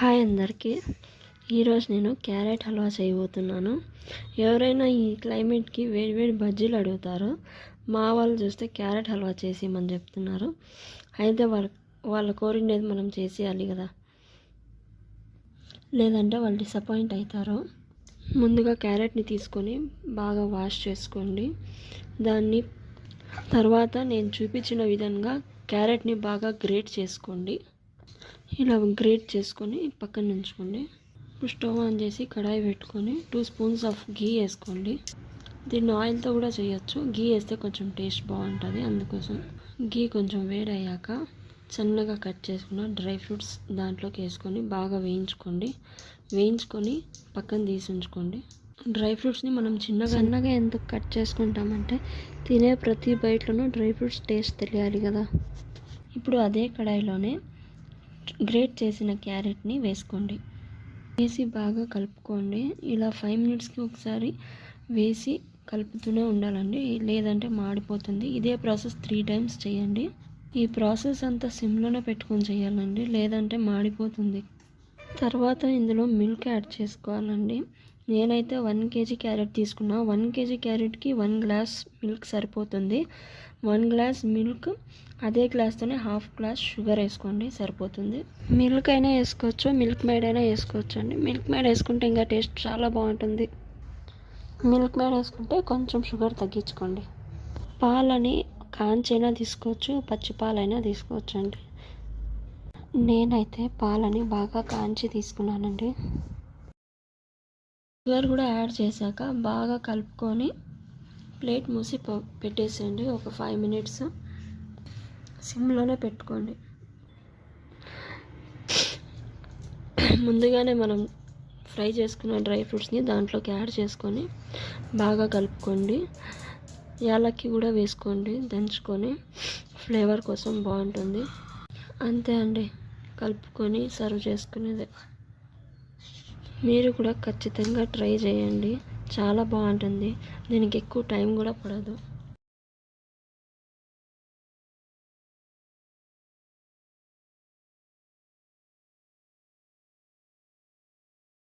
Hi అందరికీ. ఈరోజు నేను క్యారెట్ హల్వా చేయబోతున్నాను. ఎవరైనా ఈ క్లైమేట్కి వేడి బజ్జీలు అడుగుతారో మా వాళ్ళు చూస్తే క్యారెట్ హల్వా చేసేయమని చెప్తున్నారు. అయితే వాళ్ళు కోరినది మనం చేసేయాలి కదా, లేదంటే వాళ్ళు డిసప్పాయింట్ అవుతారు. ముందుగా క్యారెట్ని తీసుకొని బాగా వాష్ చేసుకోండి. దాన్ని తర్వాత నేను చూపించిన విధంగా క్యారెట్ని బాగా గ్రేట్ చేసుకోండి. ఇలా గ్రేట్ చేసుకొని పక్కన ఉంచుకోండి. ఇప్పుడు స్టవ్ ఆన్ చేసి కడాయి పెట్టుకొని 2 స్పూన్స్ ఆఫ్ గీ వేసుకోండి. దీన్ని ఆయిల్తో కూడా చేయొచ్చు, గీ వేస్తే కొంచెం టేస్ట్ బాగుంటుంది. అందుకోసం గీ కొంచెం వేడయ్యాక సన్నగా కట్ చేసుకున్న డ్రై ఫ్రూట్స్ దాంట్లోకి వేసుకొని బాగా వేయించుకొని పక్కన తీసి ఉంచుకోండి. డ్రై ఫ్రూట్స్ని మనం సన్నగా ఎందుకు కట్ చేసుకుంటామంటే తినే ప్రతి బైట్లోనూ డ్రై ఫ్రూట్స్ టేస్ట్ తెలియాలి కదా. ఇప్పుడు అదే కడాయిలోనే గ్రేట్ చేసిన క్యారెట్ని వేసి బాగా కలుపుకోండి. ఇలా 5 మినిట్స్కి ఒకసారి వేసి కలుపుతూనే ఉండాలండి, లేదంటే మాడిపోతుంది. ఇదే ప్రాసెస్ 3 టైమ్స్ చేయండి. ఈ ప్రాసెస్ అంతా సిమ్లోనే పెట్టుకొని చేయాలండి, లేదంటే మాడిపోతుంది. తర్వాత ఇందులో మిల్క్ యాడ్ చేసుకోవాలండి. నేనైతే 1 kg క్యారెట్ తీసుకున్నా. 1 kg క్యారెట్కి 1 గ్లాస్ మిల్క్ సరిపోతుంది. 1 గ్లాస్ మిల్క్ అదే గ్లాస్తోనే 1/2 గ్లాస్ షుగర్ వేసుకోండి, సరిపోతుంది. మిల్క్ అయినా వేసుకోవచ్చు, మిల్క్ మేడ్ అయినా వేసుకోవచ్చు అండి. మిల్క్ మేడ్ వేసుకుంటే ఇంకా టేస్ట్ చాలా బాగుంటుంది. మిల్క్ మేడ్ వేసుకుంటే కొంచెం షుగర్ తగ్గించుకోండి. పాలని కాంచైనా తీసుకోవచ్చు, పచ్చి పాలైనా తీసుకోవచ్చు అండి. నేనైతే పాలని బాగా కాంచి తీసుకున్నానండి. షుగర్ కూడా యాడ్ చేశాక బాగా కలుపుకొని ప్లేట్ మూసి పెట్టేసేయండి. ఒక 5 మినిట్స్ సిమ్లోనే పెట్టుకోండి. ముందుగానే మనం ఫ్రై చేసుకున్న డ్రై ఫ్రూట్స్ని దాంట్లోకి యాడ్ చేసుకొని బాగా కలుపుకోండి. యాలక్కి కూడా వేసుకోండి, దంచుకొని ఫ్లేవర్ కోసం బాగుంటుంది. అంతే అండి, కలుపుకొని సర్వ్ చేసుకునేదే. మీరు కూడా ఖచ్చితంగా ట్రై చేయండి, చాలా బాగుంటుంది. దీనికి ఎక్కువ టైం కూడా పడదు.